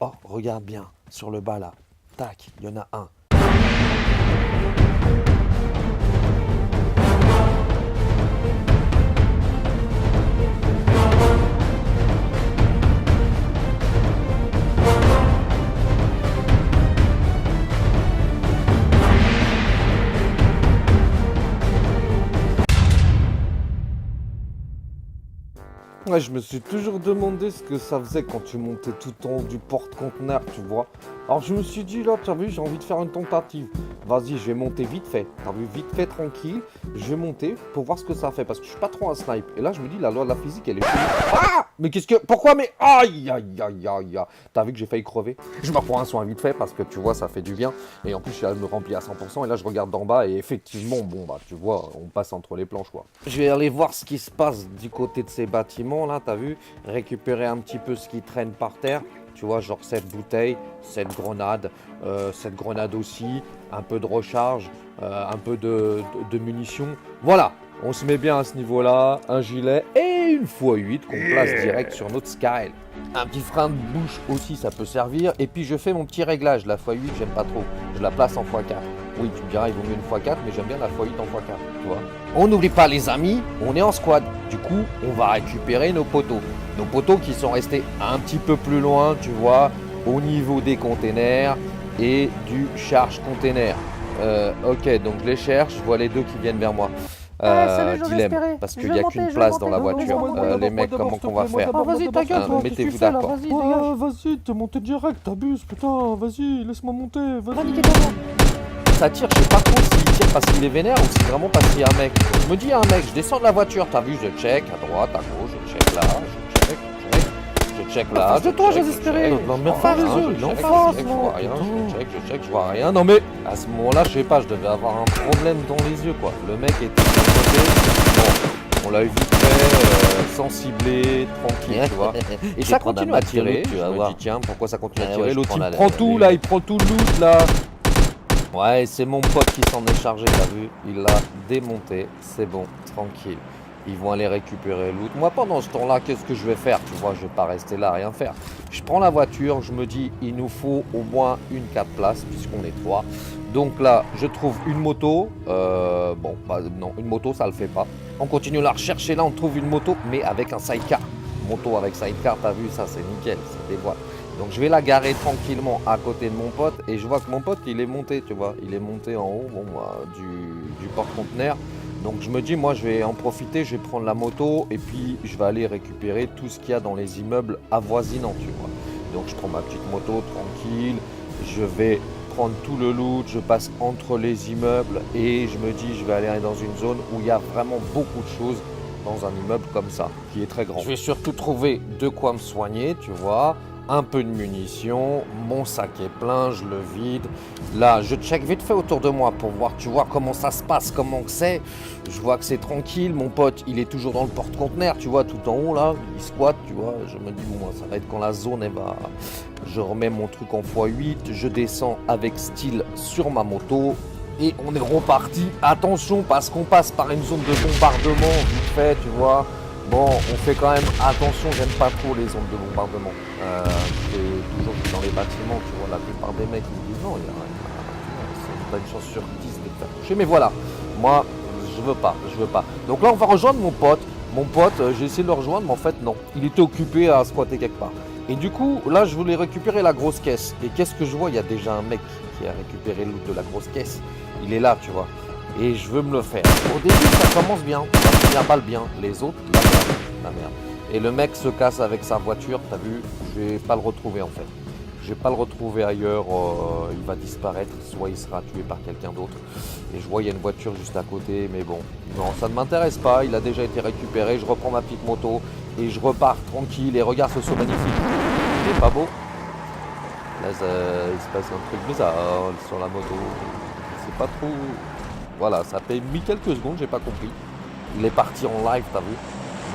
Oh, regarde bien, sur le bas là. Tac, il y en a un. Ouais, je me suis toujours demandé ce que ça faisait quand tu montais tout en haut du porte-conteneur, tu vois. Alors je me suis dit là, tu as vu, j'ai envie de faire une tentative. Vas-y, je vais monter vite fait. T'as vu, vite fait, tranquille. Je vais monter pour voir ce que ça fait parce que je suis pas trop un snipe. Et là, je me dis, la loi de la physique, elle est finie. Ah! Mais qu'est-ce que... Pourquoi? Mais... Aïe, aïe, aïe, aïe, aïe. T'as vu que j'ai failli crever? Je me reprends un soin vite fait parce que tu vois, ça fait du bien. Et en plus, je suis à me remplir à 100%. Et là, je regarde d'en bas et effectivement, bon, bah, tu vois, on passe entre les planches, quoi. Je vais aller voir ce qui se passe du côté de ces bâtiments, là, t'as vu? Récupérer un petit peu ce qui traîne par terre. Tu vois, genre cette bouteille, cette grenade aussi, un peu de recharge, un peu de munitions. Voilà, on se met bien à ce niveau-là, un gilet et une x8 qu'on place direct sur notre Sky. Un petit frein de bouche aussi, ça peut servir. Et puis je fais mon petit réglage, la x8, j'aime pas trop. Je la place en x4. Oui, tu me diras, il vaut mieux une x4, mais j'aime bien la x8 en x4, tu vois. On n'oublie pas les amis, on est en squad. Du coup, on va récupérer nos poteaux. Nos poteaux qui sont restés un petit peu plus loin, tu vois, au niveau des containers et du charge container. Ok, donc je les cherche, je vois les deux qui viennent vers moi. Salut, j'ose Dilemme, espérer. parce Je qu'il vais n'y a monter, qu'une je vais place dans la monter. voiture. Les mecs, comment qu'on va faire? Ah, vas-y, ta gueule, toi, qu'est-ce que Mettez-vous tu fais là? d'accord. Vas-y, dégage. Vas-y, t'es monté direct, t'abuses, putain, vas-y, laisse-moi monter, Va vas-y. niquer ta mère. Ça tire, je sais pas trop s'il tire parce qu'il est vénère ou si vraiment parce qu'il y a un mec. Je me dis, il y a un mec, je descends de la voiture, t'as vu, je check à droite, à gauche, je check là, je check là. Face de toi, j'ose espérer. Non, mais Enfin, enfin, les je yeux, check, non, je face, check, je non. vois rien, je check, je vois rien. Non mais, à ce moment-là, je sais pas, je devais avoir un problème dans les yeux, quoi. Le mec était de mon côté, bon, on l'a eu vite fait, sans cibler, tranquille, tu vois. Et ça continue à tirer, je me dis, tiens, pourquoi ça continue à tirer? L'autre, il prend tout, là, il prend tout le loot, là. Ouais, c'est mon pote qui s'en est chargé, t'as vu? Il l'a démonté, c'est bon, tranquille. Ils vont aller récupérer le loot. Moi, pendant ce temps-là, qu'est-ce que je vais faire? Tu vois, je vais pas rester là, rien faire. Je prends la voiture, je me dis, il nous faut au moins une 4 places, puisqu'on est 3. Donc là, je trouve une moto. Bon, bah, non, une moto, ça le fait pas. On continue la recherche et là, on trouve une moto, mais avec un sidecar. Moto avec sidecar, t'as vu, ça, c'est nickel, ça dévoile. Donc je vais la garer tranquillement à côté de mon pote et je vois que mon pote il est monté, tu vois, il est monté en haut bon, du porte-conteneur. Donc je me dis moi je vais en profiter, je vais prendre la moto et puis je vais aller récupérer tout ce qu'il y a dans les immeubles avoisinants, tu vois. Donc je prends ma petite moto tranquille, je vais prendre tout le loot, je passe entre les immeubles et je me dis je vais aller dans une zone où il y a vraiment beaucoup de choses dans un immeuble comme ça, qui est très grand. Je vais surtout trouver de quoi me soigner, tu vois. Un peu de munitions, mon sac est plein, je le vide. Là, je check vite fait autour de moi pour voir, tu vois, comment ça se passe, comment que c'est. Je vois que c'est tranquille, mon pote, il est toujours dans le porte-conteneur, tu vois, tout en haut là, il squatte, tu vois. Je me dis, bon, ça va être quand la zone, elle va... Je remets mon truc en x8, je descends avec style sur ma moto. Et on est reparti. Attention, parce qu'on passe par une zone de bombardement, vite fait, tu vois. Bon, on fait quand même attention, j'aime pas trop les zones de bombardement. C'est toujours dans les bâtiments, tu vois, la plupart des mecs ils me disent non, c'est pas une chance sur 10 de te faire toucher. Mais voilà, moi, je veux pas. Donc là, on va rejoindre mon pote. Mon pote, j'ai essayé de le rejoindre, mais en fait, non. Il était occupé à squatter quelque part. Et du coup, là, je voulais récupérer la grosse caisse. Et qu'est-ce que je vois? Il y a déjà un mec qui a récupéré le loot de la grosse caisse. Il est là, tu vois. Et je veux me le faire. Au début, ça commence bien. Ça finit à balle bien. Les autres, la merde. La merde. Et le mec se casse avec sa voiture, t'as vu? Je vais pas le retrouver en fait. Je vais pas le retrouver ailleurs, il va disparaître, soit il sera tué par quelqu'un d'autre. Et je vois il y a une voiture juste à côté, mais bon, non, ça ne m'intéresse pas, il a déjà été récupéré, je reprends ma petite moto et je repars tranquille et regarde ce saut magnifique. Il est pas beau? Là, il se passe un truc bizarre sur la moto, c'est pas trop... Voilà, ça fait mis quelques secondes, j'ai pas compris. Il est parti en live, t'as vu?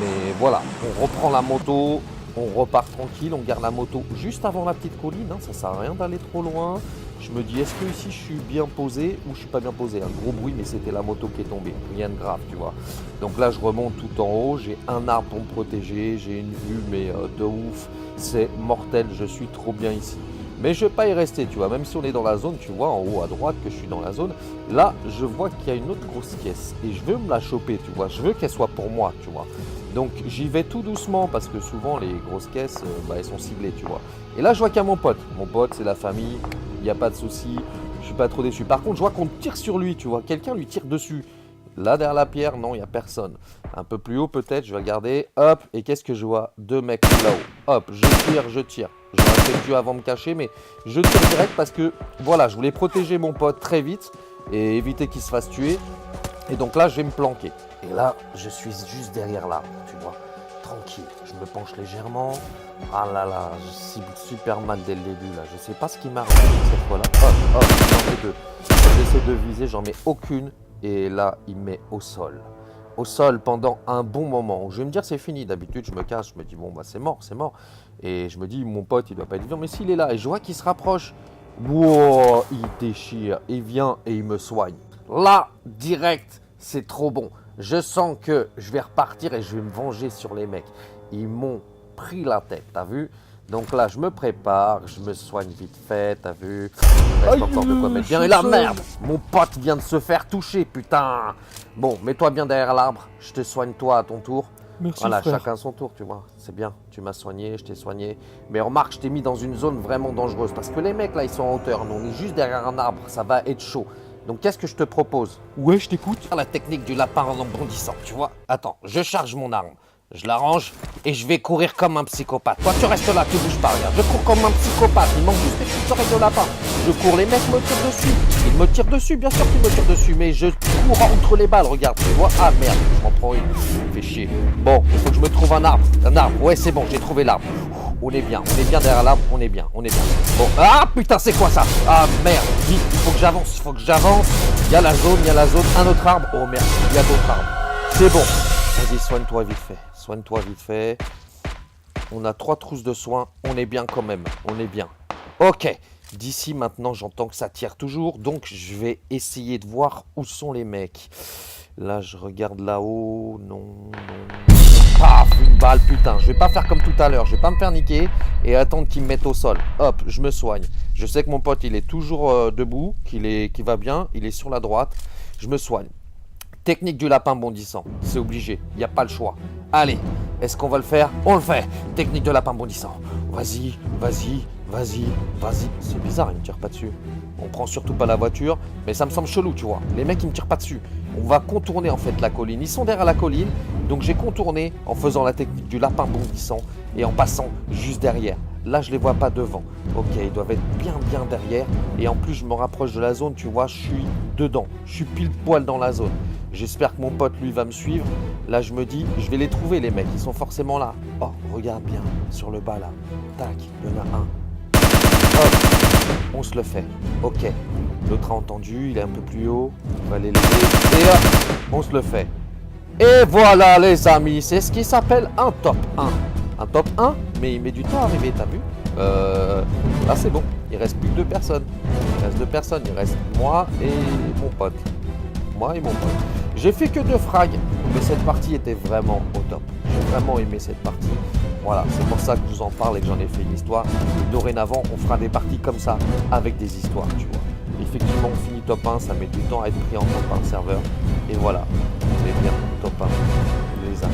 Mais voilà, on reprend la moto, on repart tranquille, on garde la moto juste avant la petite colline, hein, ça sert à rien d'aller trop loin. Je me dis, est-ce que ici je suis bien posé ou je suis pas bien posé? Un gros bruit, mais c'était la moto qui est tombée, rien de grave, tu vois. Donc là, je remonte tout en haut, j'ai un arbre pour me protéger, j'ai une vue, mais de ouf, c'est mortel, je suis trop bien ici. Mais je vais pas y rester, tu vois, même si on est dans la zone, tu vois, en haut à droite que je suis dans la zone, là, je vois qu'il y a une autre grosse caisse et je veux me la choper, tu vois, je veux qu'elle soit pour moi, tu vois. Donc j'y vais tout doucement parce que souvent les grosses caisses, elles sont ciblées, tu vois. Et là, je vois qu'il y a mon pote, c'est la famille, il n'y a pas de souci, je suis pas trop déçu. Par contre, je vois qu'on tire sur lui, tu vois, quelqu'un lui tire dessus. Là, derrière la pierre, non, il n'y a personne. Un peu plus haut, peut-être, je vais regarder. Hop, et qu'est-ce que je vois? 2 mecs là-haut. Hop, je tire. J'aurais fait Dieu avant de me cacher, mais je tire direct parce que, voilà, je voulais protéger mon pote très vite et éviter qu'il se fasse tuer. Et donc là, je vais me planquer. Et là, je suis juste derrière l'arbre, tu vois. Tranquille, je me penche légèrement. Ah là là, je cible super mal dès le début, là. Je sais pas ce qui m'arrive cette fois-là. Hop, j'en mets 2. J'essaie de viser, j'en mets aucune. Et là, il met au sol. Au sol pendant un bon moment. Je vais me dire c'est fini. D'habitude, je me cache. Je me dis bon, bah c'est mort, c'est mort. Et je me dis mon pote, il doit pas être vivant. Mais s'il est là, et je vois qu'il se rapproche. Wow, il déchire. Il vient et il me soigne. Là, direct, c'est trop bon. Je sens que je vais repartir et je vais me venger sur les mecs. Ils m'ont pris la tête, t'as vu? Donc là, je me prépare, je me soigne vite fait, t'as vu? Il reste encore de quoi mettre bien. Et la merde! Mon pote vient de se faire toucher, putain! Bon, mets-toi bien derrière l'arbre, je te soigne toi à ton tour. Merci, voilà, frère. chacun son tour, tu vois. C'est bien, tu m'as soigné, je t'ai soigné. Mais remarque, je t'ai mis dans une zone vraiment dangereuse. Parce que les mecs, là, ils sont en hauteur. Nous, on est juste derrière un arbre, ça va être chaud. Donc, qu'est-ce que je te propose? Ouais, je t'écoute. La technique du lapin en bondissant, tu vois. Attends, je charge mon arme. Je la range et je vais courir comme un psychopathe. Toi, tu restes là, tu bouges pas, regarde. Je cours comme un psychopathe. Il manque juste des petites oreilles de lapin. Je cours, les mecs me tirent dessus. Ils me tirent dessus, bien sûr qu'ils me tirent dessus. Mais je cours entre les balles, regarde. Tu vois? Ah merde, je m'en prends une. Fais chier. Bon, il faut que je me trouve un arbre. Un arbre. Ouais, c'est bon, j'ai trouvé l'arbre. On est bien derrière l'arbre. On est bien. Bon, ah putain, c'est quoi ça? Ah merde, vite, il faut que j'avance. Il y a la zone, un autre arbre. Oh merde, il y a d'autres arbres. C'est bon. Vas-y, soigne-toi vite fait. On a 3 trousses de soins. On est bien quand même. On est bien. Ok. D'ici maintenant, j'entends que ça tire toujours. Donc, je vais essayer de voir où sont les mecs. Là, je regarde là-haut. Non. Paf, une balle, putain. Je vais pas faire comme tout à l'heure. Je vais pas me faire niquer et attendre qu'ils me mettent au sol. Hop, je me soigne. Je sais que mon pote, il est toujours debout, qu'il va bien. Il est sur la droite. Je me soigne. Technique du lapin bondissant, c'est obligé, il n'y a pas le choix. Allez, est-ce qu'on va le faire? On le fait. Technique de lapin bondissant. Vas-y. C'est bizarre, il me tire pas dessus. On prend surtout pas la voiture, mais ça me semble chelou, tu vois. Les mecs, ils me tirent pas dessus. On va contourner en fait la colline. Ils sont derrière la colline, donc j'ai contourné en faisant la technique du lapin bondissant et en passant juste derrière. Là, je les vois pas devant. Ok, ils doivent être bien derrière. Et en plus, je me rapproche de la zone, tu vois, je suis dedans. Je suis pile poil dans la zone. J'espère que mon pote, lui, va me suivre. Là, je me dis, je vais les trouver, les mecs. Ils sont forcément là. Oh, regarde bien, sur le bas, là. Tac, il y en a un. Hop, on se le fait. Ok, l'autre a entendu, il est un peu plus haut. On va les lever. Et hop, on se le fait. Et voilà, les amis, c'est ce qui s'appelle un top 1. Un top 1, mais il met du temps à arriver, t'as vu? Là, c'est bon. Il reste plus que 2 personnes. Il reste moi et mon pote. J'ai fait que 2 frags, mais cette partie était vraiment au top. J'ai vraiment aimé cette partie. Voilà, c'est pour ça que je vous en parle et que j'en ai fait une histoire. Et dorénavant, on fera des parties comme ça, avec des histoires, tu vois. Effectivement, on finit top 1, ça met du temps à être pris en top 1 serveur. Et voilà, on est bien top 1, les amis.